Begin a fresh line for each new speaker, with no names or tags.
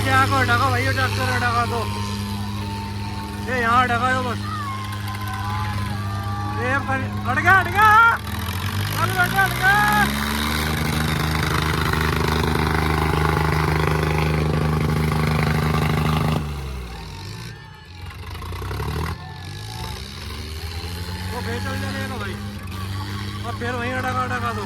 यहाँ को ढका भाई, ट्रैक्टर ढका दो, ये यहाँ ढका दो बस। ये हट गया, हट गया, चल बेटा हट गया। वो बेचल जाएगा भाई, और फिर वहीं ढका ढका दो।